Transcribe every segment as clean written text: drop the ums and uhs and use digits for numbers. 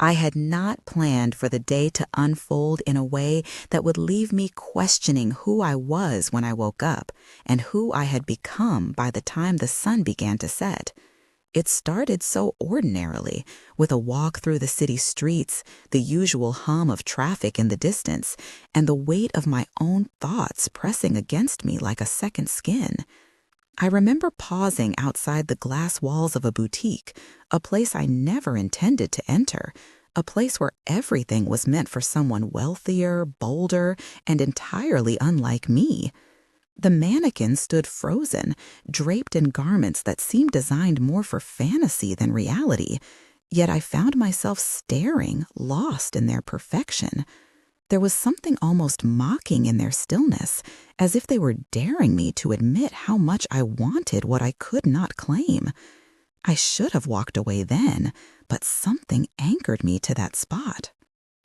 I had not planned for the day to unfold in a way that would leave me questioning who I was when I woke up and who I had become by the time the sun began to set. It started so ordinarily, with a walk through the city streets, the usual hum of traffic in the distance, and the weight of my own thoughts pressing against me like a second skin. I remember pausing outside the glass walls of a boutique, a place I never intended to enter, a place where everything was meant for someone wealthier, bolder, and entirely unlike me. The mannequin stood frozen, draped in garments that seemed designed more for fantasy than reality, yet I found myself staring, lost in their perfection. There was something almost mocking in their stillness, as if they were daring me to admit how much I wanted what I could not claim. I should have walked away then, but something anchored me to that spot.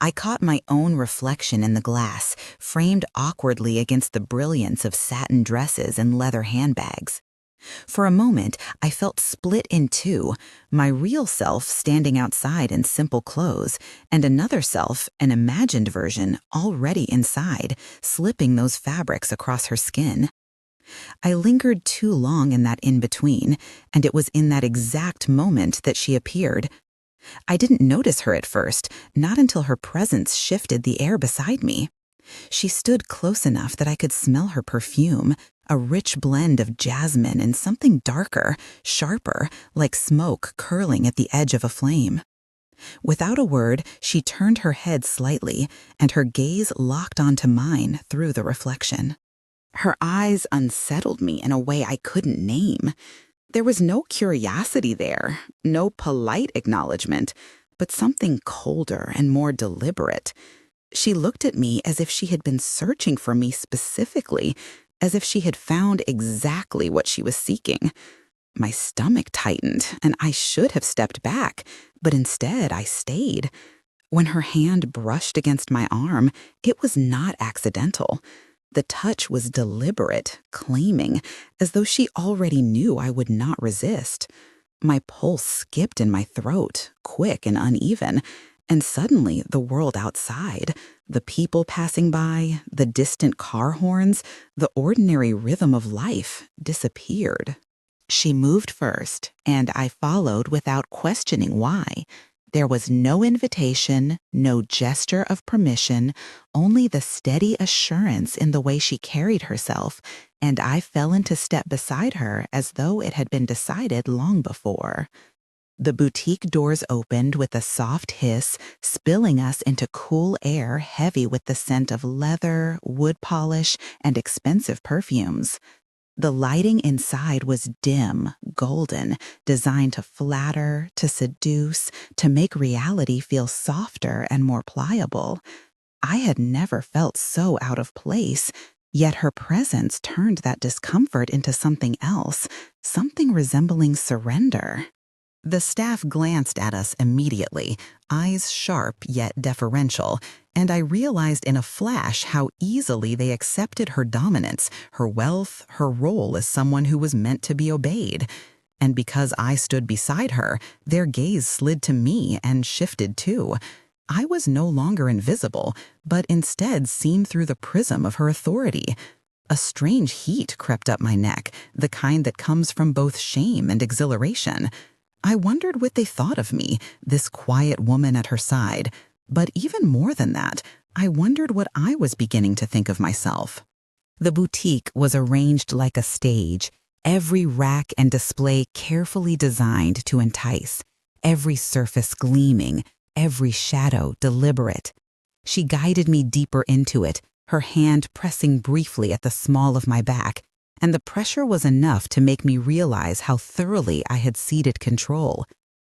I caught my own reflection in the glass, framed awkwardly against the brilliance of satin dresses and leather handbags. For a moment, I felt split in two, my real self standing outside in simple clothes, and another self, an imagined version, already inside, slipping those fabrics across her skin. I lingered too long in that in-between, and it was in that exact moment that she appeared. I didn't notice her at first, not until her presence shifted the air beside me. She stood close enough that I could smell her perfume, a rich blend of jasmine and something darker, sharper, like smoke curling at the edge of a flame. Without a word, she turned her head slightly, and her gaze locked onto mine through the reflection. Her eyes unsettled me in a way I couldn't name. There was no curiosity there, no polite acknowledgement, but something colder and more deliberate. She looked at me as if she had been searching for me specifically, as if she had found exactly what she was seeking. My stomach tightened, and I should have stepped back, but instead I stayed. When her hand brushed against my arm, it was not accidental. The touch was deliberate, claiming, as though she already knew I would not resist. My pulse skipped in my throat, quick and uneven, and suddenly the world outside, the people passing by, the distant car horns, the ordinary rhythm of life, disappeared. She moved first, and I followed without questioning why. There was no invitation, no gesture of permission, only the steady assurance in the way she carried herself, and I fell into step beside her as though it had been decided long before. The boutique doors opened with a soft hiss, spilling us into cool air heavy with the scent of leather, wood polish, and expensive perfumes. The lighting inside was dim, golden, designed to flatter, to seduce, to make reality feel softer and more pliable. I had never felt so out of place, yet her presence turned that discomfort into something else, something resembling surrender. The staff glanced at us immediately, eyes sharp yet deferential, and I realized in a flash how easily they accepted her dominance, her wealth, her role as someone who was meant to be obeyed. And because I stood beside her, their gaze slid to me and shifted too. I was no longer invisible, but instead seen through the prism of her authority. A strange heat crept up my neck, the kind that comes from both shame and exhilaration. I wondered what they thought of me, this quiet woman at her side. But even more than that, I wondered what I was beginning to think of myself. The boutique was arranged like a stage, every rack and display carefully designed to entice, every surface gleaming, every shadow deliberate. She guided me deeper into it, her hand pressing briefly at the small of my back, and the pressure was enough to make me realize how thoroughly I had ceded control.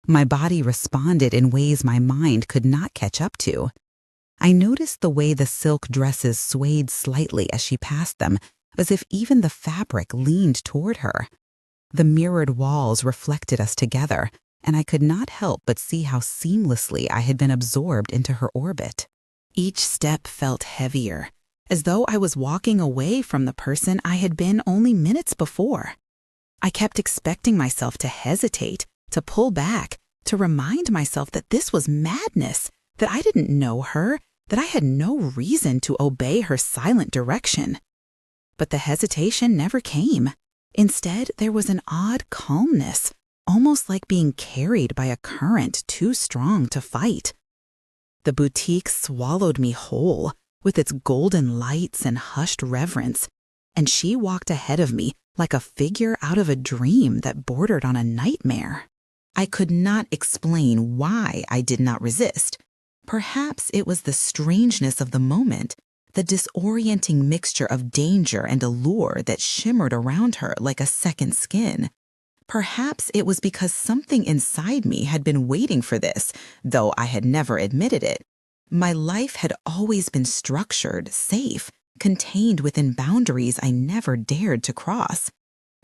My body responded in ways my mind could not catch up to. I noticed the way the silk dresses swayed slightly as she passed them, as if even the fabric leaned toward her. The mirrored walls reflected us together, and I could not help but see how seamlessly I had been absorbed into her orbit. Each step felt heavier, as though I was walking away from the person I had been only minutes before. I kept expecting myself to hesitate, to pull back, to remind myself that this was madness, that I didn't know her, that I had no reason to obey her silent direction. But the hesitation never came. Instead, there was an odd calmness, almost like being carried by a current too strong to fight. The boutique swallowed me whole, with its golden lights and hushed reverence, and she walked ahead of me like a figure out of a dream that bordered on a nightmare. I could not explain why I did not resist. Perhaps it was the strangeness of the moment, the disorienting mixture of danger and allure that shimmered around her like a second skin. Perhaps it was because something inside me had been waiting for this, though I had never admitted it. My life had always been structured, safe, contained within boundaries I never dared to cross.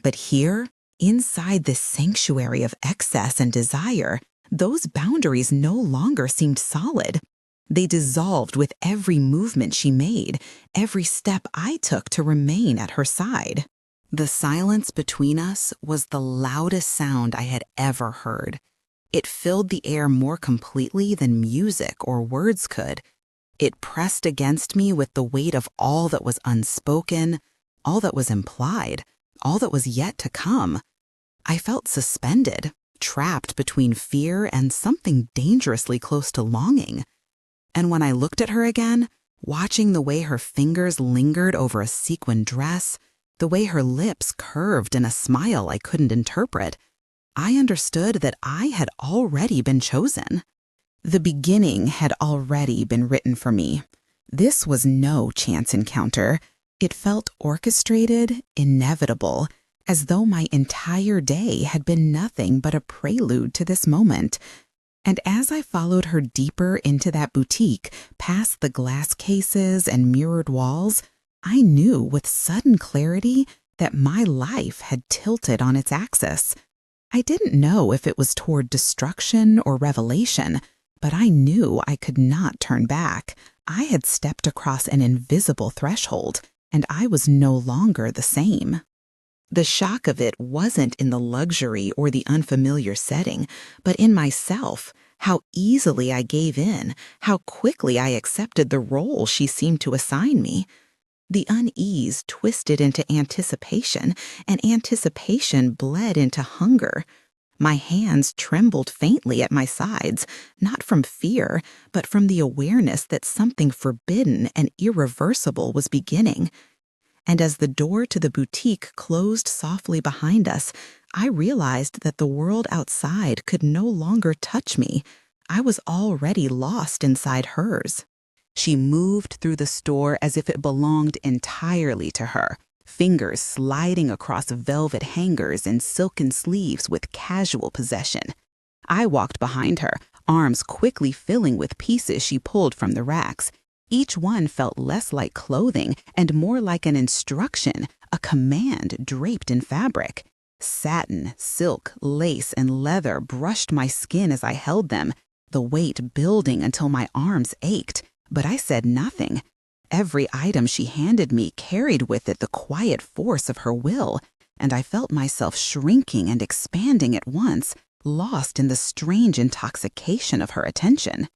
But here, inside this sanctuary of excess and desire, those boundaries no longer seemed solid. They dissolved with every movement she made, every step I took to remain at her side. The silence between us was the loudest sound I had ever heard. It filled the air more completely than music or words could. It pressed against me with the weight of all that was unspoken, all that was implied, all that was yet to come. I felt suspended, trapped between fear and something dangerously close to longing. And when I looked at her again, watching the way her fingers lingered over a sequin dress, the way her lips curved in a smile I couldn't interpret, I understood that I had already been chosen. The beginning had already been written for me. This was no chance encounter. It felt orchestrated, inevitable, as though my entire day had been nothing but a prelude to this moment. And as I followed her deeper into that boutique, past the glass cases and mirrored walls, I knew with sudden clarity that my life had tilted on its axis. I didn't know if it was toward destruction or revelation, but I knew I could not turn back. I had stepped across an invisible threshold, and I was no longer the same. The shock of it wasn't in the luxury or the unfamiliar setting, but in myself, how easily I gave in, how quickly I accepted the role she seemed to assign me. The unease twisted into anticipation, and anticipation bled into hunger. My hands trembled faintly at my sides, not from fear, but from the awareness that something forbidden and irreversible was beginning. And as the door to the boutique closed softly behind us, I realized that the world outside could no longer touch me. I was already lost inside hers. She moved through the store as if it belonged entirely to her, fingers sliding across velvet hangers and silken sleeves with casual possession. I walked behind her, arms quickly filling with pieces she pulled from the racks. Each one felt less like clothing and more like an instruction, a command draped in fabric. Satin, silk, lace, and leather brushed my skin as I held them, the weight building until my arms ached. But I said nothing. Every item she handed me carried with it the quiet force of her will, and I felt myself shrinking and expanding at once, lost in the strange intoxication of her attention.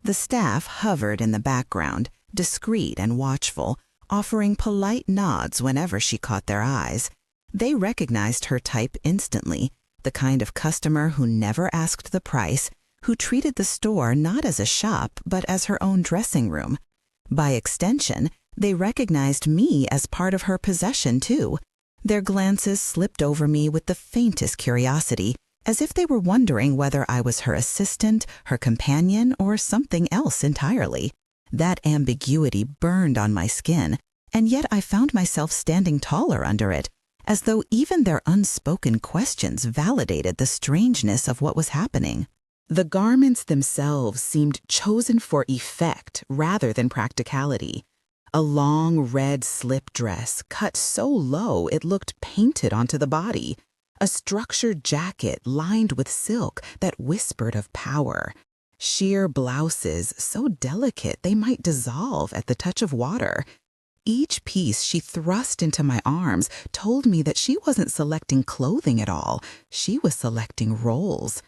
The staff hovered in the background, discreet and watchful, offering polite nods whenever she caught their eyes. They recognized her type instantly, the kind of customer who never asked the price, who treated the store not as a shop but as her own dressing room. By extension, they recognized me as part of her possession too. Their glances slipped over me with the faintest curiosity, as if they were wondering whether I was her assistant, her companion, or something else entirely. That ambiguity burned on my skin, and yet I found myself standing taller under it, as though even their unspoken questions validated the strangeness of what was happening. The garments themselves seemed chosen for effect rather than practicality. A long red slip dress cut so low it looked painted onto the body. A structured jacket lined with silk that whispered of power. Sheer blouses so delicate they might dissolve at the touch of water. Each piece she thrust into my arms told me that she wasn't selecting clothing at all. She was selecting roles.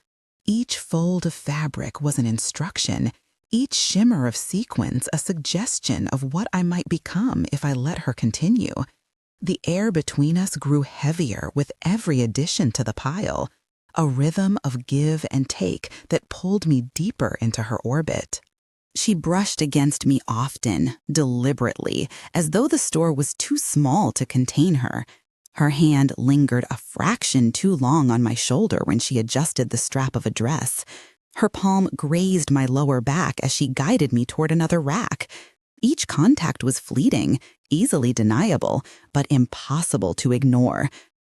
Each fold of fabric was an instruction, each shimmer of sequins a suggestion of what I might become if I let her continue. The air between us grew heavier with every addition to the pile, a rhythm of give and take that pulled me deeper into her orbit. She brushed against me often, deliberately, as though the store was too small to contain her. Her hand lingered a fraction too long on my shoulder when she adjusted the strap of a dress. Her palm grazed my lower back as she guided me toward another rack. Each contact was fleeting, easily deniable, but impossible to ignore.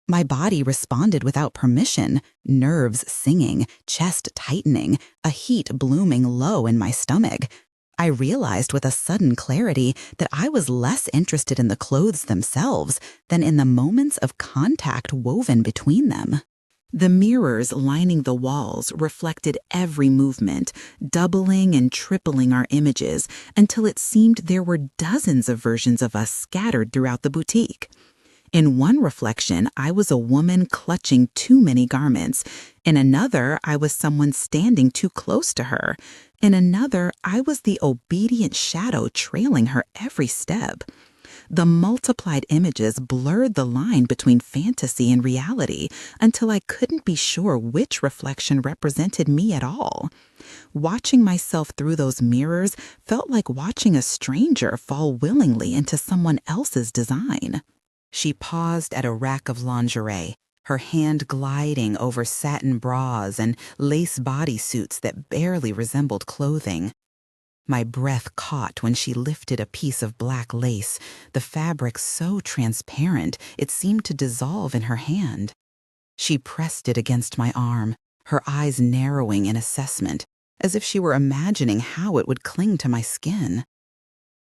My body responded without permission, nerves singing, chest tightening, a heat blooming low in my stomach. I realized with a sudden clarity that I was less interested in the clothes themselves than in the moments of contact woven between them. The mirrors lining the walls reflected every movement, doubling and tripling our images until it seemed there were dozens of versions of us scattered throughout the boutique. In one reflection, I was a woman clutching too many garments. In another, I was someone standing too close to her. In another, I was the obedient shadow trailing her every step. The multiplied images blurred the line between fantasy and reality until I couldn't be sure which reflection represented me at all. Watching myself through those mirrors felt like watching a stranger fall willingly into someone else's design. She paused at a rack of lingerie, her hand gliding over satin bras and lace bodysuits that barely resembled clothing. My breath caught when she lifted a piece of black lace, the fabric so transparent it seemed to dissolve in her hand. She pressed it against my arm, her eyes narrowing in assessment, as if she were imagining how it would cling to my skin.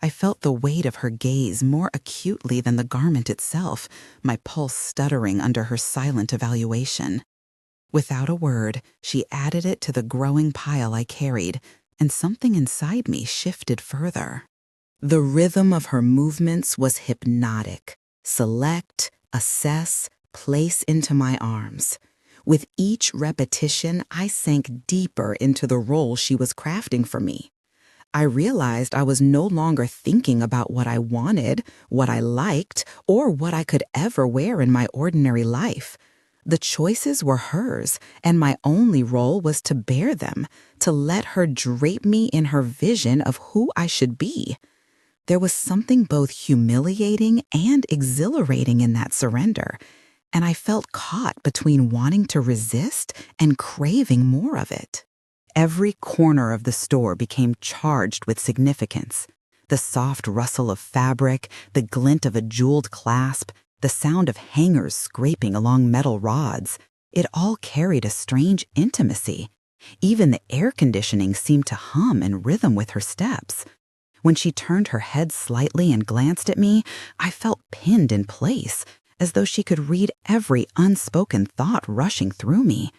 I felt the weight of her gaze more acutely than the garment itself, my pulse stuttering under her silent evaluation. Without a word, she added it to the growing pile I carried, and something inside me shifted further. The rhythm of her movements was hypnotic. Select, assess, place into my arms. With each repetition, I sank deeper into the role she was crafting for me. I realized I was no longer thinking about what I wanted, what I liked, or what I could ever wear in my ordinary life. The choices were hers, and my only role was to bear them, to let her drape me in her vision of who I should be. There was something both humiliating and exhilarating in that surrender, and I felt caught between wanting to resist and craving more of it. Every corner of the store became charged with significance. The soft rustle of fabric, the glint of a jeweled clasp, the sound of hangers scraping along metal rods. It all carried a strange intimacy. Even the air conditioning seemed to hum in rhythm with her steps. When she turned her head slightly and glanced at me, I felt pinned in place, as though she could read every unspoken thought rushing through me.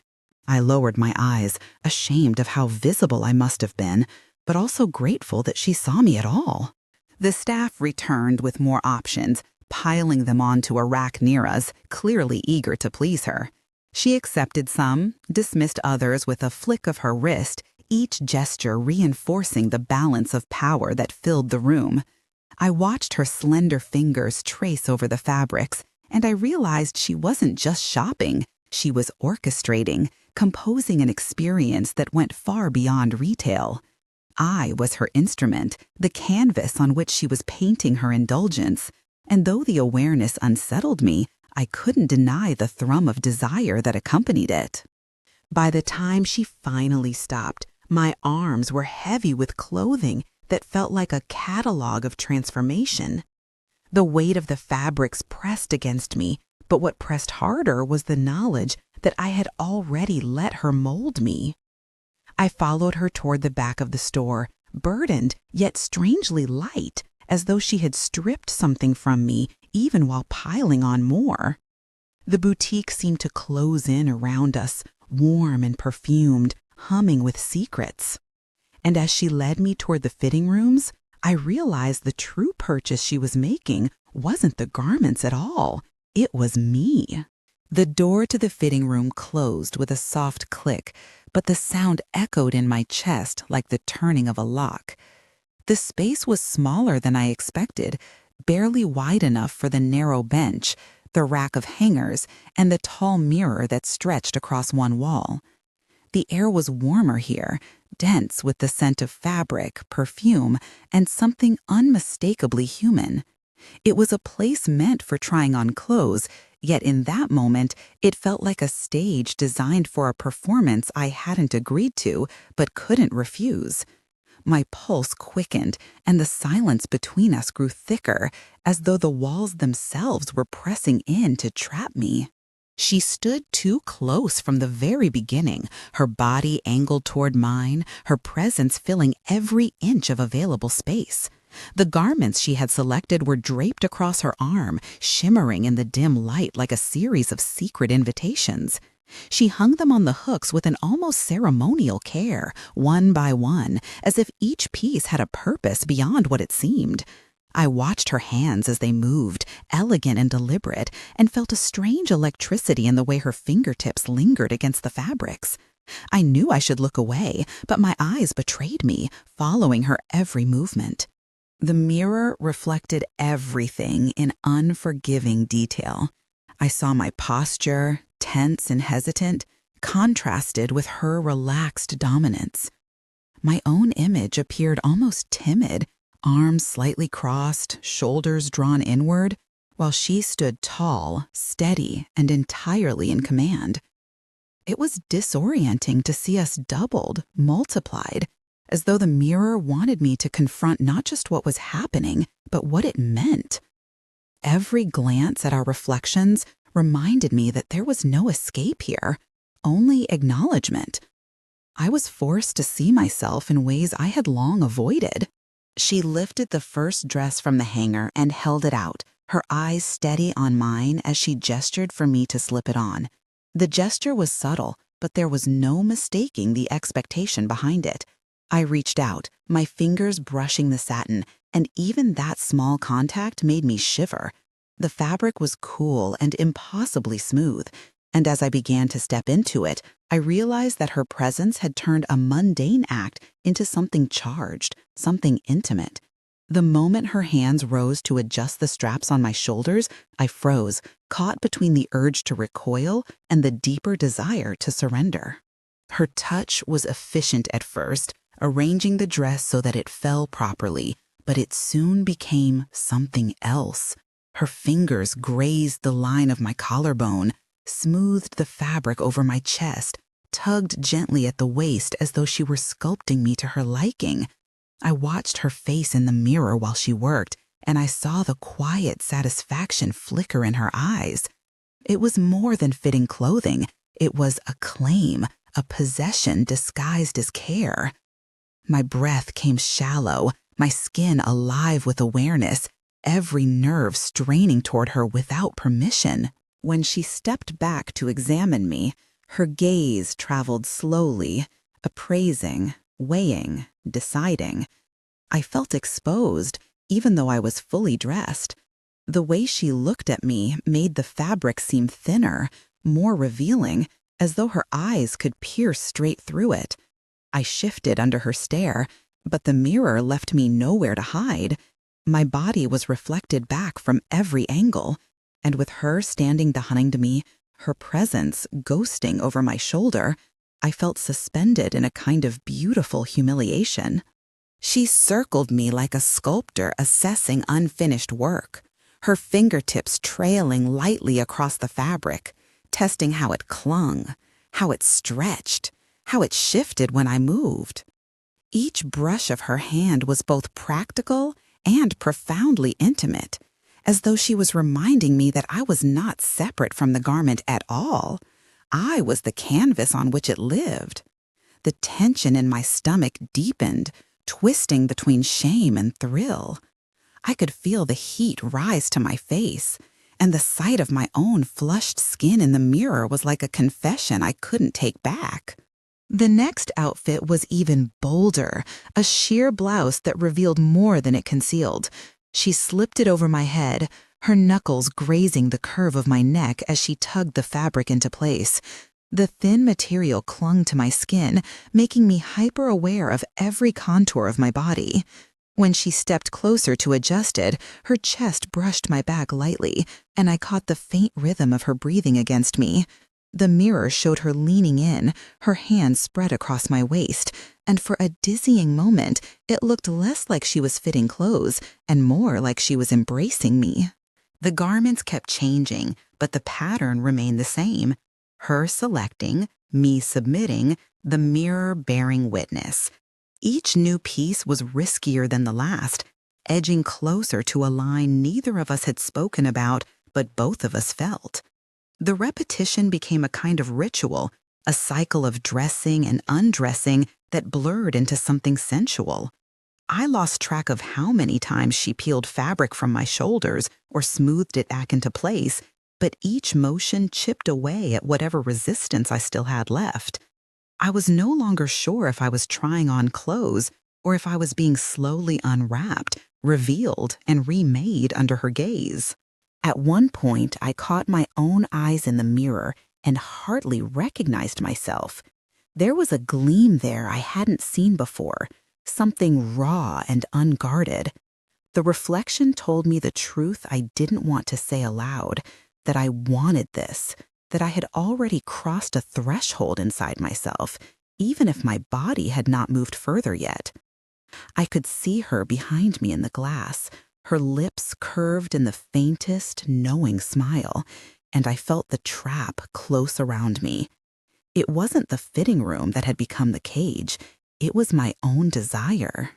I lowered my eyes, ashamed of how visible I must have been, but also grateful that she saw me at all. The staff returned with more options, piling them onto a rack near us, clearly eager to please her. She accepted some, dismissed others with a flick of her wrist, each gesture reinforcing the balance of power that filled the room. I watched her slender fingers trace over the fabrics, and I realized she wasn't just shopping. She was orchestrating, composing an experience that went far beyond retail. I was her instrument, the canvas on which she was painting her indulgence, and though the awareness unsettled me, I couldn't deny the thrum of desire that accompanied it. By the time she finally stopped, my arms were heavy with clothing that felt like a catalog of transformation. The weight of the fabrics pressed against me, but what pressed harder was the knowledge that I had already let her mold me. I followed her toward the back of the store, burdened yet strangely light, as though she had stripped something from me even while piling on more. The boutique seemed to close in around us, warm and perfumed, humming with secrets. And as she led me toward the fitting rooms, I realized the true purchase she was making wasn't the garments at all. It was me. The door to the fitting room closed with a soft click, but the sound echoed in my chest like the turning of a lock. The space was smaller than I expected, barely wide enough for the narrow bench, the rack of hangers, and the tall mirror that stretched across one wall. The air was warmer here, dense with the scent of fabric, perfume, and something unmistakably human. It was a place meant for trying on clothes, yet in that moment, it felt like a stage designed for a performance I hadn't agreed to but couldn't refuse. My pulse quickened, and the silence between us grew thicker, as though the walls themselves were pressing in to trap me. She stood too close from the very beginning, her body angled toward mine, her presence filling every inch of available space. The garments she had selected were draped across her arm, shimmering in the dim light like a series of secret invitations. She hung them on the hooks with an almost ceremonial care, one by one, as if each piece had a purpose beyond what it seemed. I watched her hands as they moved, elegant and deliberate, and felt a strange electricity in the way her fingertips lingered against the fabrics. I knew I should look away, but my eyes betrayed me, following her every movement. The mirror reflected everything in unforgiving detail. I saw my posture, tense and hesitant, contrasted with her relaxed dominance. My own image appeared almost timid, arms slightly crossed, shoulders drawn inward, while she stood tall, steady, and entirely in command. It was disorienting to see us doubled, multiplied, as though the mirror wanted me to confront not just what was happening, but what it meant. Every glance at our reflections reminded me that there was no escape here, only acknowledgement. I was forced to see myself in ways I had long avoided. She lifted the first dress from the hanger and held it out, her eyes steady on mine as she gestured for me to slip it on. The gesture was subtle, but there was no mistaking the expectation behind it. I reached out, my fingers brushing the satin, and even that small contact made me shiver. The fabric was cool and impossibly smooth, and as I began to step into it, I realized that her presence had turned a mundane act into something charged, something intimate. The moment her hands rose to adjust the straps on my shoulders, I froze, caught between the urge to recoil and the deeper desire to surrender. Her touch was efficient at first, arranging the dress so that it fell properly, but it soon became something else. Her fingers grazed the line of my collarbone, smoothed the fabric over my chest, tugged gently at the waist as though she were sculpting me to her liking. I watched her face in the mirror while she worked, and I saw the quiet satisfaction flicker in her eyes. It was more than fitting clothing. It was a claim, a possession disguised as care. My breath came shallow, my skin alive with awareness, every nerve straining toward her without permission. When she stepped back to examine me, her gaze traveled slowly, appraising, weighing, deciding. I felt exposed, even though I was fully dressed. The way she looked at me made the fabric seem thinner, more revealing, as though her eyes could pierce straight through it. I shifted under her stare, but the mirror left me nowhere to hide. My body was reflected back from every angle, and with her standing behind me, her presence ghosting over my shoulder, I felt suspended in a kind of beautiful humiliation. She circled me like a sculptor assessing unfinished work, her fingertips trailing lightly across the fabric, testing how it clung, how it stretched, how it shifted when I moved. Each brush of her hand was both practical and profoundly intimate, as though she was reminding me that I was not separate from the garment at all. I was the canvas on which it lived. The tension in my stomach deepened, twisting between shame and thrill. I could feel the heat rise to my face, and the sight of my own flushed skin in the mirror was like a confession I couldn't take back. The next outfit was even bolder, a sheer blouse that revealed more than it concealed. She slipped it over my head, her knuckles grazing the curve of my neck as she tugged the fabric into place. The thin material clung to my skin, making me hyper-aware of every contour of my body. When she stepped closer to adjust it, her chest brushed my back lightly, and I caught the faint rhythm of her breathing against me. The mirror showed her leaning in, her hands spread across my waist, and for a dizzying moment, it looked less like she was fitting clothes and more like she was embracing me. The garments kept changing, but the pattern remained the same. Her selecting, me submitting, the mirror bearing witness. Each new piece was riskier than the last, edging closer to a line neither of us had spoken about, but both of us felt. The repetition became a kind of ritual, a cycle of dressing and undressing that blurred into something sensual. I lost track of how many times she peeled fabric from my shoulders or smoothed it back into place, but each motion chipped away at whatever resistance I still had left. I was no longer sure if I was trying on clothes or if I was being slowly unwrapped, revealed, and remade under her gaze. At one point, I caught my own eyes in the mirror and hardly recognized myself. There was a gleam there I hadn't seen before, something raw and unguarded. The reflection told me the truth I didn't want to say aloud, that I wanted this, that I had already crossed a threshold inside myself, even if my body had not moved further yet. I could see her behind me in the glass, her lips curved in the faintest, knowing smile, and I felt the trap close around me. It wasn't the fitting room that had become the cage, it was my own desire.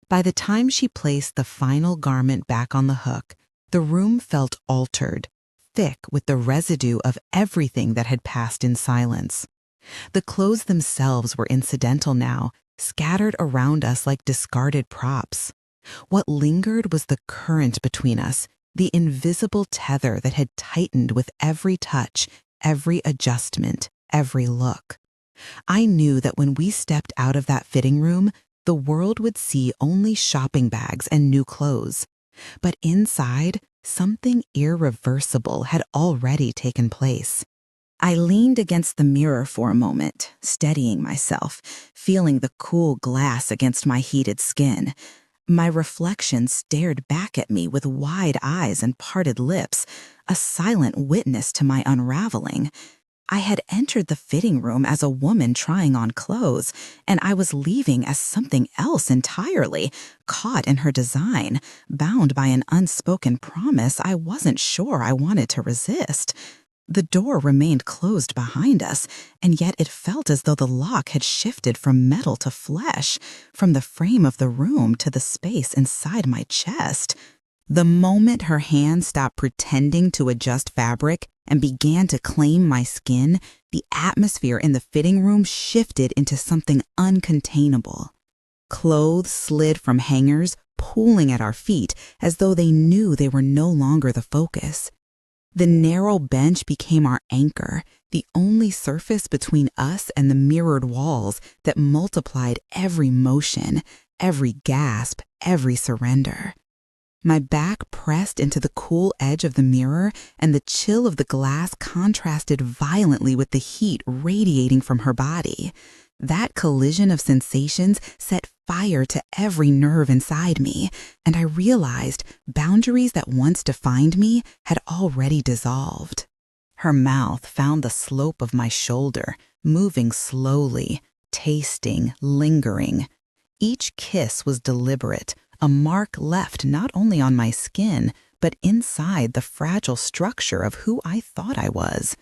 By the time she placed the final garment back on the hook, the room felt altered, thick with the residue of everything that had passed in silence. The clothes themselves were incidental now, scattered around us like discarded props. What lingered was the current between us, the invisible tether that had tightened with every touch, every adjustment, every look. I knew that when we stepped out of that fitting room, the world would see only shopping bags and new clothes. But inside, something irreversible had already taken place. I leaned against the mirror for a moment, steadying myself, feeling the cool glass against my heated skin. My reflection stared back at me with wide eyes and parted lips, a silent witness to my unraveling. I had entered the fitting room as a woman trying on clothes, and I was leaving as something else entirely, caught in her design, bound by an unspoken promise I wasn't sure I wanted to resist. The door remained closed behind us, and yet it felt as though the lock had shifted from metal to flesh, from the frame of the room to the space inside my chest. The moment her hand stopped pretending to adjust fabric and began to claim my skin, the atmosphere in the fitting room shifted into something uncontainable. Clothes slid from hangers, pulling at our feet as though they knew they were no longer the focus. The narrow bench became our anchor, the only surface between us and the mirrored walls that multiplied every motion, every gasp, every surrender. My back pressed into the cool edge of the mirror, and the chill of the glass contrasted violently with the heat radiating from her body. That collision of sensations set fire to every nerve inside me, and I realized boundaries that once defined me had already dissolved. Her mouth found the slope of my shoulder, moving slowly, tasting, lingering. Each kiss was deliberate, a mark left not only on my skin, but inside the fragile structure of who I thought I was.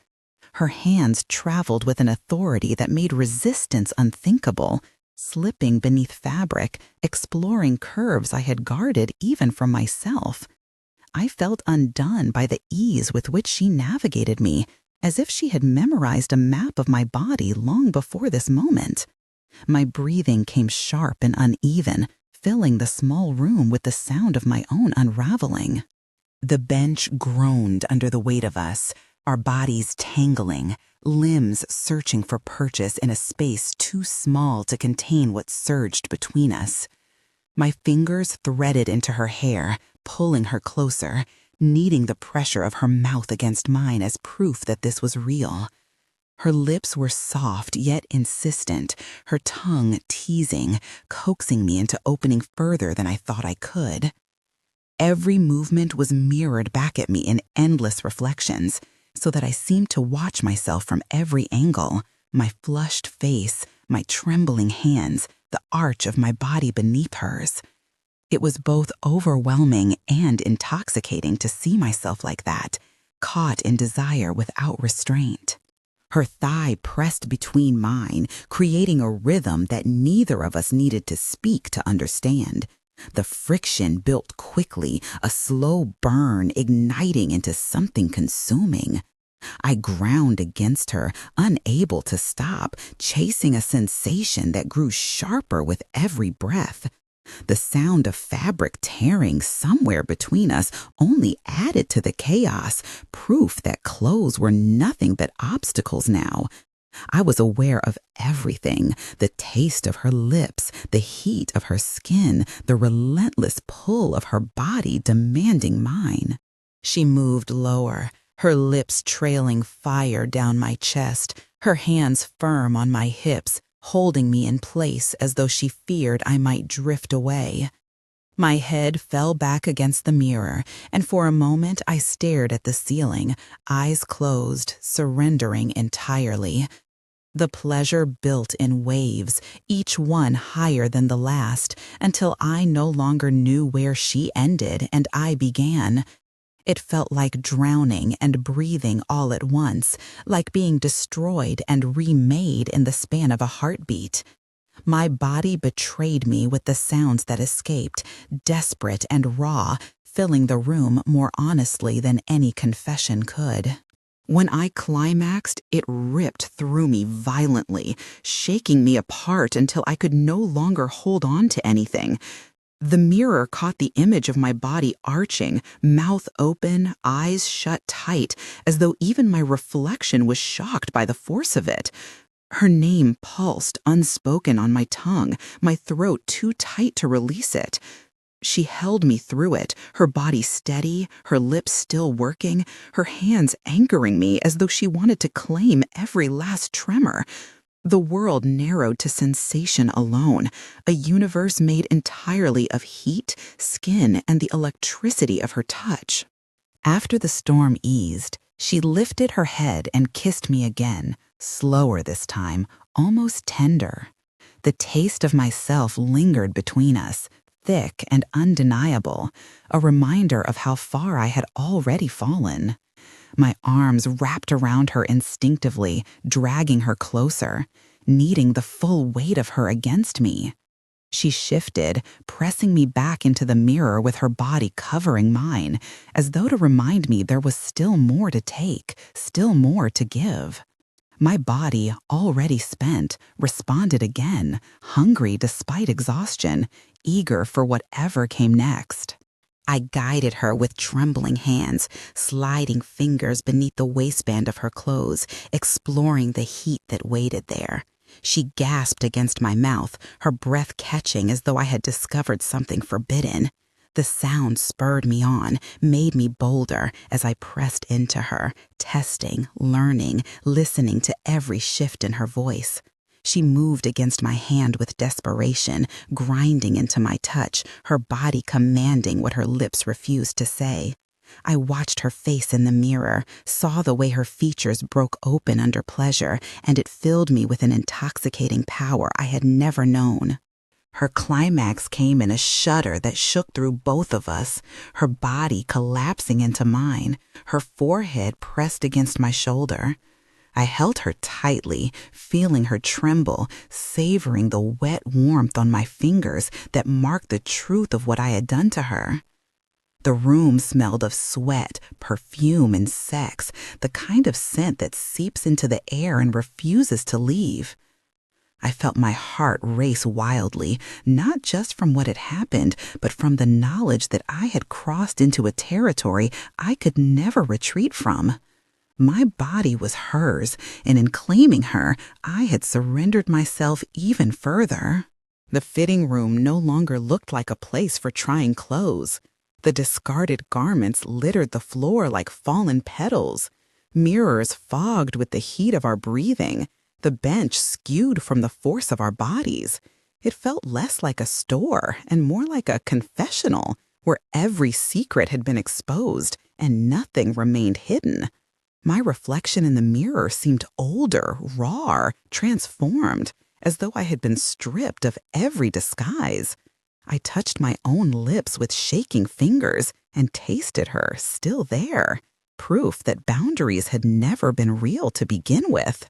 Her hands traveled with an authority that made resistance unthinkable, slipping beneath fabric, exploring curves I had guarded even from myself. I felt undone by the ease with which she navigated me, as if she had memorized a map of my body long before this moment. My breathing came sharp and uneven, filling the small room with the sound of my own unraveling. The bench groaned under the weight of us, our bodies tangling, limbs searching for purchase in a space too small to contain what surged between us. My fingers threaded into her hair, pulling her closer, needing the pressure of her mouth against mine as proof that this was real. Her lips were soft yet insistent, her tongue teasing, coaxing me into opening further than I thought I could. Every movement was mirrored back at me in endless reflections, so that I seemed to watch myself from every angle, my flushed face, my trembling hands, the arch of my body beneath hers. It was both overwhelming and intoxicating to see myself like that, caught in desire without restraint. Her thigh pressed between mine, creating a rhythm that neither of us needed to speak to understand. The friction built quickly, a slow burn igniting into something consuming. I ground against her, unable to stop, chasing a sensation that grew sharper with every breath. The sound of fabric tearing somewhere between us only added to the chaos, proof that clothes were nothing but obstacles now. I was aware of everything, the taste of her lips, the heat of her skin, the relentless pull of her body demanding mine. She moved lower, her lips trailing fire down my chest, her hands firm on my hips, holding me in place as though she feared I might drift away. My head fell back against the mirror, and for a moment I stared at the ceiling, eyes closed, surrendering entirely. The pleasure built in waves, each one higher than the last, until I no longer knew where she ended and I began. It felt like drowning and breathing all at once, like being destroyed and remade in the span of a heartbeat. My body betrayed me with the sounds that escaped, desperate and raw, filling the room more honestly than any confession could. When I climaxed, it ripped through me violently, shaking me apart until I could no longer hold on to anything. The mirror caught the image of my body arching, mouth open, eyes shut tight, as though even my reflection was shocked by the force of it. Her name pulsed unspoken on my tongue, my throat too tight to release it. She held me through it, her body steady, her lips still working, her hands anchoring me as though she wanted to claim every last tremor. The world narrowed to sensation alone, a universe made entirely of heat, skin, and the electricity of her touch. After the storm eased, she lifted her head and kissed me again, slower this time, almost tender. The taste of myself lingered between us, thick and undeniable, a reminder of how far I had already fallen. My arms wrapped around her instinctively, dragging her closer, needing the full weight of her against me. She shifted, pressing me back into the mirror with her body covering mine, as though to remind me there was still more to take, still more to give. My body, already spent, responded again, hungry despite exhaustion, eager for whatever came next. I guided her with trembling hands, sliding fingers beneath the waistband of her clothes, exploring the heat that waited there. She gasped against my mouth, her breath catching as though I had discovered something forbidden. The sound spurred me on, made me bolder as I pressed into her, testing, learning, listening to every shift in her voice. She moved against my hand with desperation, grinding into my touch, her body commanding what her lips refused to say. I watched her face in the mirror, saw the way her features broke open under pleasure, and it filled me with an intoxicating power I had never known. Her climax came in a shudder that shook through both of us, her body collapsing into mine, her forehead pressed against my shoulder. I held her tightly, feeling her tremble, savoring the wet warmth on my fingers that marked the truth of what I had done to her. The room smelled of sweat, perfume, and sex, the kind of scent that seeps into the air and refuses to leave. I felt my heart race wildly, not just from what had happened, but from the knowledge that I had crossed into a territory I could never retreat from. My body was hers, and in claiming her, I had surrendered myself even further. The fitting room no longer looked like a place for trying clothes. The discarded garments littered the floor like fallen petals. mirrors fogged with the heat of our breathing, the bench skewed from the force of our bodies. It felt less like a store and more like a confessional where every secret had been exposed and nothing remained hidden. My reflection in the mirror seemed older, raw, transformed, as though I had been stripped of every disguise. I touched my own lips with shaking fingers and tasted her, still there, proof that boundaries had never been real to begin with.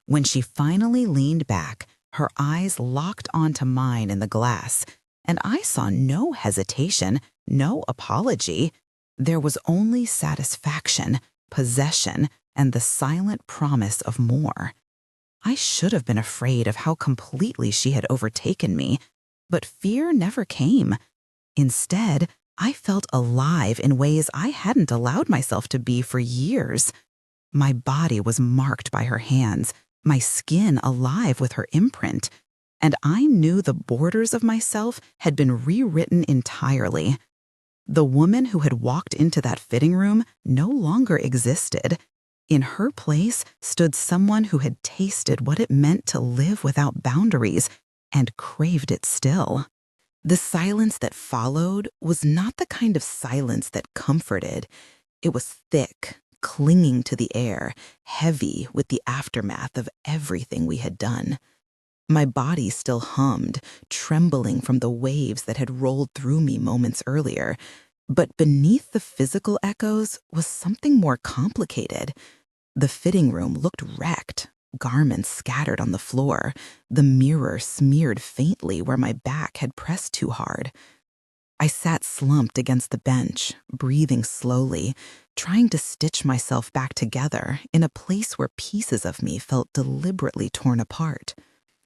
When she finally leaned back, her eyes locked onto mine in the glass, and I saw no hesitation, no apology. There was only satisfaction, possession, and the silent promise of more. I should have been afraid of how completely she had overtaken me, but fear never came. Instead, I felt alive in ways I hadn't allowed myself to be for years. My body was marked by her hands, my skin alive with her imprint, and I knew the borders of myself had been rewritten entirely. The woman who had walked into that fitting room no longer existed. In her place stood someone who had tasted what it meant to live without boundaries and craved it still. The silence that followed was not the kind of silence that comforted. It was thick, clinging to the air, heavy with the aftermath of everything we had done. My body still hummed, trembling from the waves that had rolled through me moments earlier. But beneath the physical echoes was something more complicated. The fitting room looked wrecked, garments scattered on the floor, the mirror smeared faintly where my back had pressed too hard. I sat slumped against the bench, breathing slowly, trying to stitch myself back together in a place where pieces of me felt deliberately torn apart.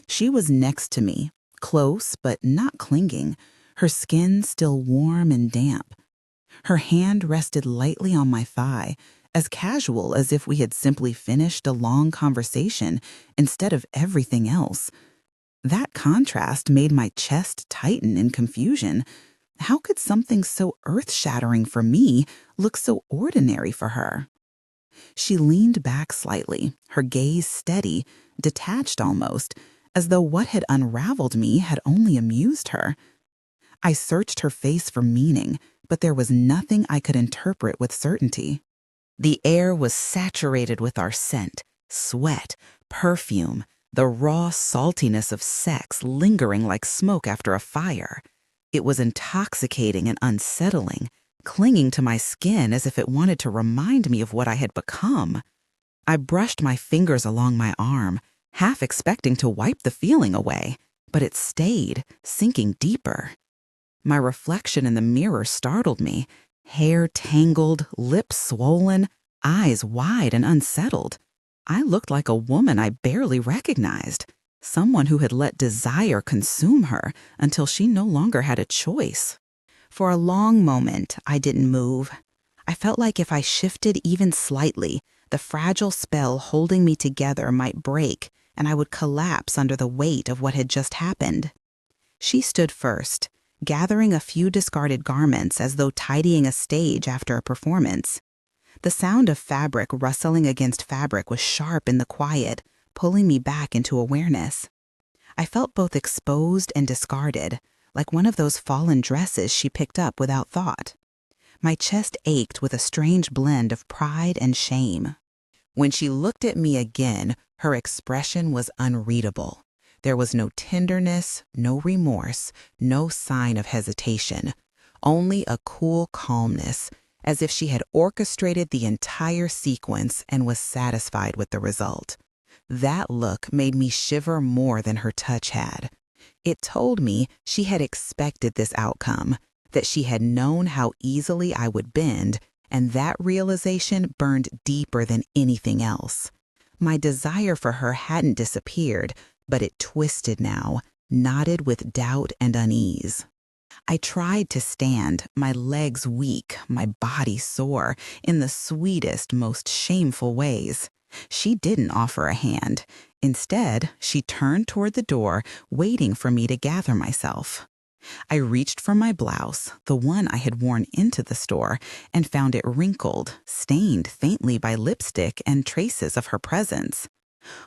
She was next to me, close but not clinging, her skin still warm and damp. Her hand rested lightly on my thigh, as casual as if we had simply finished a long conversation instead of everything else. That contrast made my chest tighten in confusion. How could something so earth-shattering for me look so ordinary for her? She leaned back slightly, her gaze steady, detached almost, as though what had unraveled me had only amused her. I searched her face for meaning, but there was nothing I could interpret with certainty. The air was saturated with our scent, sweat, perfume, the raw saltiness of sex lingering like smoke after a fire. It was intoxicating and unsettling, clinging to my skin as if it wanted to remind me of what I had become. I brushed my fingers along my arm, half expecting to wipe the feeling away, but it stayed, sinking deeper. My reflection in the mirror startled me, hair tangled, lips swollen, eyes wide and unsettled. I looked like a woman I barely recognized, someone who had let desire consume her until she no longer had a choice. For a long moment, I didn't move. I felt like if I shifted even slightly, the fragile spell holding me together might break and I would collapse under the weight of what had just happened. She stood first, gathering a few discarded garments as though tidying a stage after a performance. The sound of fabric rustling against fabric was sharp in the quiet, pulling me back into awareness. I felt both exposed and discarded, like one of those fallen dresses she picked up without thought. My chest ached with a strange blend of pride and shame. When she looked at me again, her expression was unreadable. There was no tenderness, no remorse, no sign of hesitation, only a cool calmness, as if she had orchestrated the entire sequence and was satisfied with the result. That look made me shiver more than her touch had. It told me she had expected this outcome, that she had known how easily I would bend, and that realization burned deeper than anything else. My desire for her hadn't disappeared, but it twisted now, knotted with doubt and unease. I tried to stand, my legs weak, my body sore, in the sweetest, most shameful ways. She didn't offer a hand. Instead, she turned toward the door, waiting for me to gather myself. I reached for my blouse, the one I had worn into the store, and found it wrinkled, stained faintly by lipstick and traces of her presence.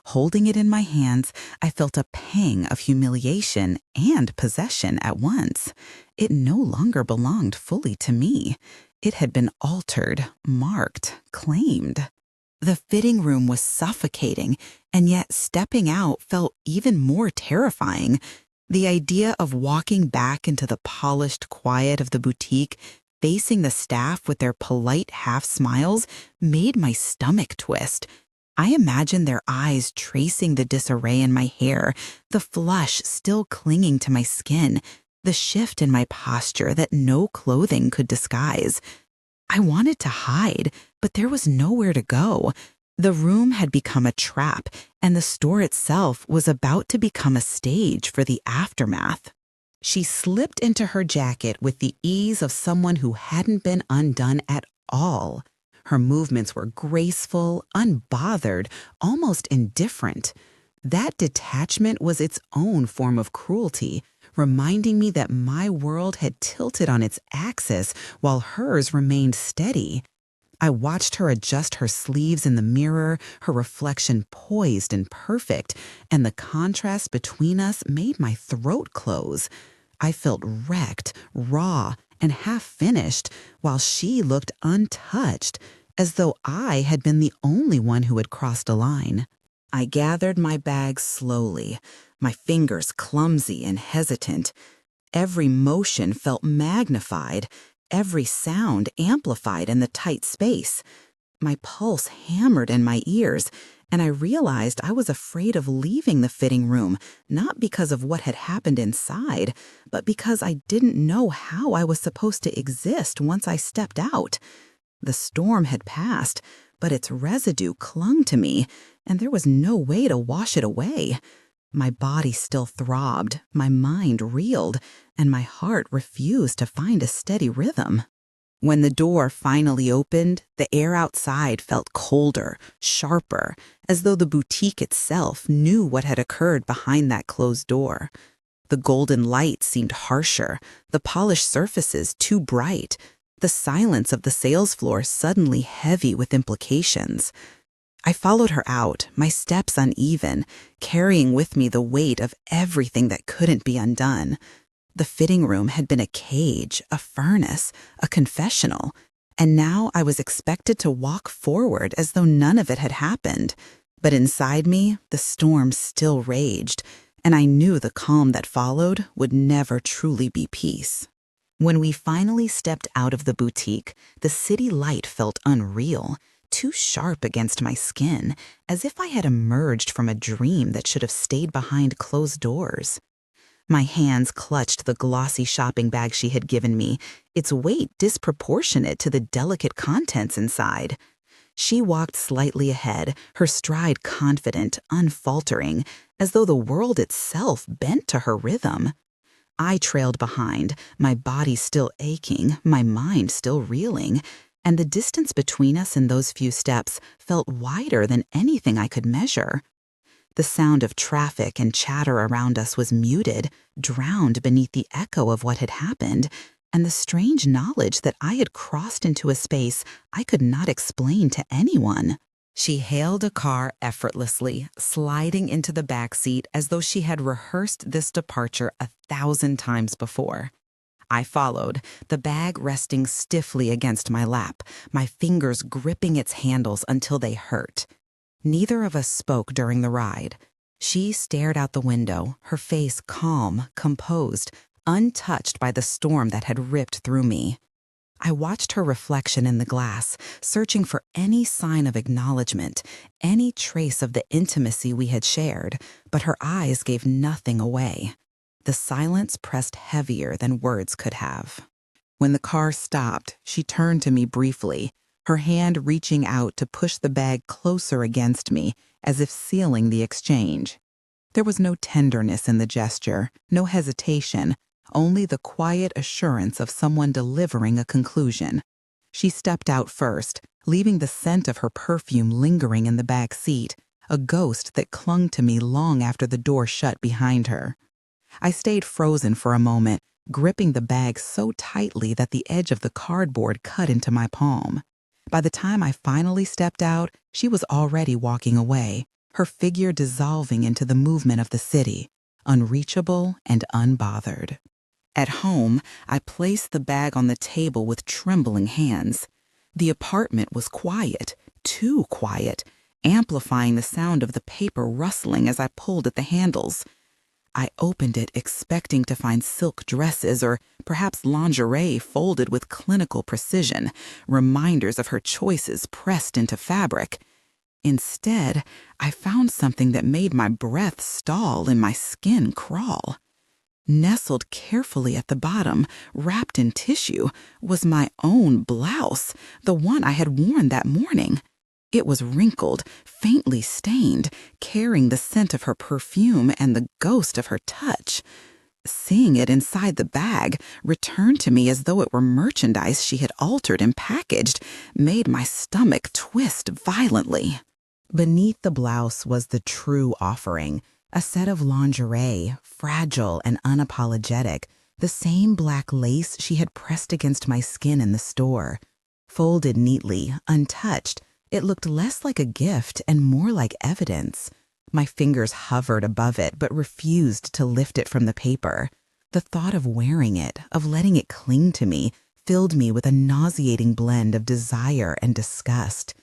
Holding it in my hands, I felt a pang of humiliation and possession at once. It no longer belonged fully to me. It had been altered, marked, claimed. The fitting room was suffocating, and yet stepping out felt even more terrifying. The idea of walking back into the polished quiet of the boutique, facing the staff with their polite half-smiles, made my stomach twist. I imagined their eyes tracing the disarray in my hair, the flush still clinging to my skin, the shift in my posture that no clothing could disguise. I wanted to hide, but there was nowhere to go. The room had become a trap, and the store itself was about to become a stage for the aftermath. She slipped into her jacket with the ease of someone who hadn't been undone at all. Her movements were graceful, unbothered, almost indifferent. That detachment was its own form of cruelty, reminding me that my world had tilted on its axis while hers remained steady. I watched her adjust her sleeves in the mirror, her reflection poised and perfect, and the contrast between us made my throat close. I felt wrecked, raw, and half-finished, while she looked untouched, as though I had been the only one who had crossed a line. I gathered my bags slowly, my fingers clumsy and hesitant. Every motion felt magnified, every sound amplified in the tight space. My pulse hammered in my ears, and I realized I was afraid of leaving the fitting room, not because of what had happened inside, but because I didn't know how I was supposed to exist once I stepped out. The storm had passed, but its residue clung to me, and there was no way to wash it away. My body still throbbed, my mind reeled, and my heart refused to find a steady rhythm. When the door finally opened, the air outside felt colder, sharper, as though the boutique itself knew what had occurred behind that closed door. The golden light seemed harsher, the polished surfaces too bright, the silence of the sales floor suddenly heavy with implications. I followed her out, my steps uneven, carrying with me the weight of everything that couldn't be undone. The fitting room had been a cage, a furnace, a confessional, and now I was expected to walk forward as though none of it had happened. But inside me, the storm still raged, and I knew the calm that followed would never truly be peace. When we finally stepped out of the boutique, the city light felt unreal, too sharp against my skin, as if I had emerged from a dream that should have stayed behind closed doors. My hands clutched the glossy shopping bag she had given me, its weight disproportionate to the delicate contents inside. She walked slightly ahead, her stride confident, unfaltering, as though the world itself bent to her rhythm. I trailed behind, my body still aching, my mind still reeling, and the distance between us in those few steps felt wider than anything I could measure. The sound of traffic and chatter around us was muted, drowned beneath the echo of what had happened, and the strange knowledge that I had crossed into a space I could not explain to anyone. She hailed a car effortlessly, sliding into the back seat as though she had rehearsed this departure 1,000 times before. I followed, the bag resting stiffly against my lap, my fingers gripping its handles until they hurt. Neither of us spoke during the ride. She stared out the window, her face calm, composed, untouched by the storm that had ripped through me. I watched her reflection in the glass, searching for any sign of acknowledgement, any trace of the intimacy we had shared, but her eyes gave nothing away. The silence pressed heavier than words could have. When the car stopped, she turned to me briefly, her hand reaching out to push the bag closer against me, as if sealing the exchange. There was no tenderness in the gesture, no hesitation, only the quiet assurance of someone delivering a conclusion. She stepped out first, leaving the scent of her perfume lingering in the back seat, a ghost that clung to me long after the door shut behind her. I stayed frozen for a moment, gripping the bag so tightly that the edge of the cardboard cut into my palm. By the time I finally stepped out, she was already walking away, her figure dissolving into the movement of the city, unreachable and unbothered. At home, I placed the bag on the table with trembling hands. The apartment was quiet, too quiet, amplifying the sound of the paper rustling as I pulled at the handles. I opened it expecting to find silk dresses or perhaps lingerie folded with clinical precision, reminders of her choices pressed into fabric. Instead, I found something that made my breath stall and my skin crawl. Nestled carefully at the bottom, wrapped in tissue, was my own blouse, the one I had worn that morning. It was wrinkled, faintly stained, carrying the scent of her perfume and the ghost of her touch. Seeing it inside the bag, returned to me as though it were merchandise she had altered and packaged, made my stomach twist violently. Beneath the blouse was the true offering, a set of lingerie, fragile and unapologetic, the same black lace she had pressed against my skin in the store. Folded neatly, untouched, it looked less like a gift and more like evidence. My fingers hovered above it but refused to lift it from the paper. The thought of wearing it, of letting it cling to me, filled me with a nauseating blend of desire and disgust.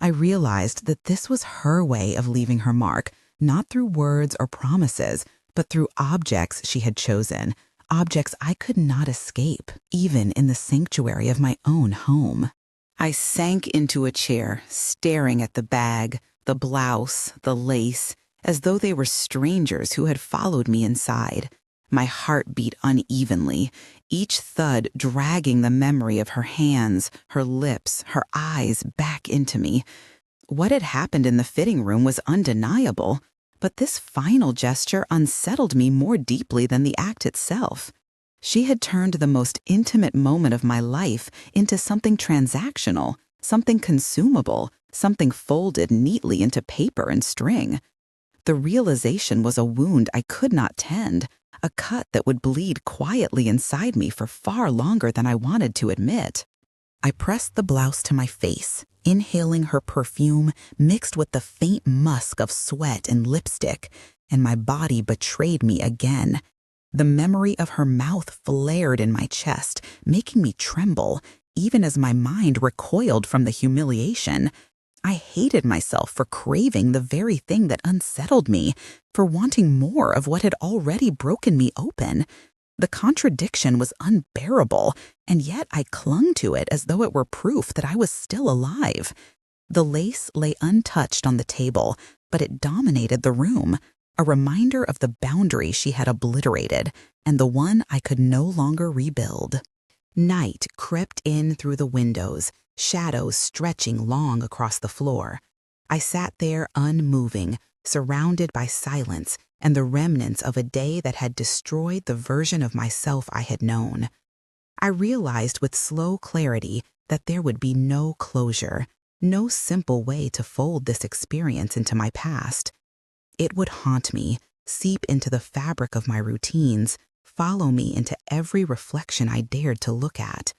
I realized that this was her way of leaving her mark, not through words or promises, but through objects she had chosen, objects I could not escape, even in the sanctuary of my own home. I sank into a chair, staring at the bag, the blouse, the lace, as though they were strangers who had followed me inside. My heart beat unevenly, each thud dragging the memory of her hands, her lips, her eyes back into me. What had happened in the fitting room was undeniable, but this final gesture unsettled me more deeply than the act itself. She had turned the most intimate moment of my life into something transactional, something consumable, something folded neatly into paper and string. The realization was a wound I could not tend, a cut that would bleed quietly inside me for far longer than I wanted to admit. I pressed the blouse to my face, inhaling her perfume mixed with the faint musk of sweat and lipstick, and my body betrayed me again. The memory of her mouth flared in my chest, making me tremble, even as my mind recoiled from the humiliation. I hated myself for craving the very thing that unsettled me, for wanting more of what had already broken me open. The contradiction was unbearable, and yet I clung to it as though it were proof that I was still alive. The lace lay untouched on the table, but it dominated the room, a reminder of the boundary she had obliterated, and the one I could no longer rebuild. Night crept in through the windows, shadows stretching long across the floor. I sat there unmoving, surrounded by silence and the remnants of a day that had destroyed the version of myself I had known. I realized with slow clarity that there would be no closure, no simple way to fold this experience into my past. It would haunt me, seep into the fabric of my routines, follow me into every reflection I dared to look at.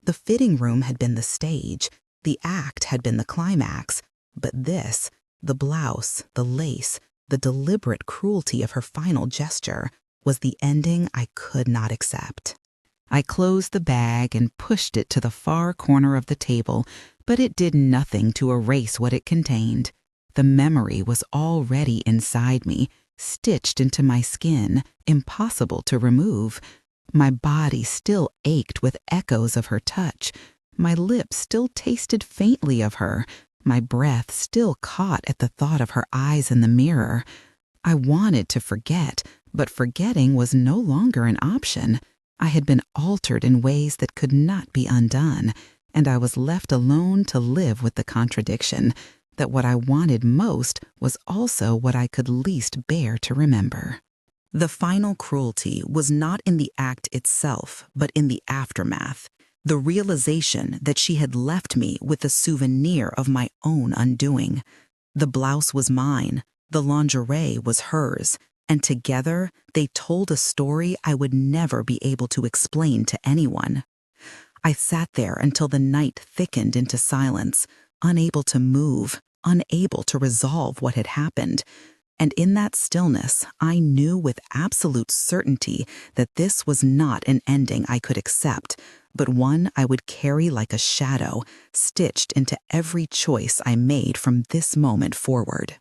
The fitting room had been the stage, the act had been the climax, but this, the blouse, the lace, the deliberate cruelty of her final gesture, was the ending I could not accept. I closed the bag and pushed it to the far corner of the table, but it did nothing to erase what it contained. The memory was already inside me, stitched into my skin, impossible to remove. My body still ached with echoes of her touch. My lips still tasted faintly of her. My breath still caught at the thought of her eyes in the mirror. I wanted to forget, but forgetting was no longer an option. I had been altered in ways that could not be undone, and I was left alone to live with the contradiction that what I wanted most was also what I could least bear to remember. The final cruelty was not in the act itself, but in the aftermath, the realization that she had left me with a souvenir of my own undoing. The blouse was mine, the lingerie was hers, And together, they told a story I would never be able to explain to anyone. I sat there until the night thickened into silence, unable to move, unable to resolve what had happened. And in that stillness, I knew with absolute certainty that this was not an ending I could accept, but one I would carry like a shadow, stitched into every choice I made from this moment forward.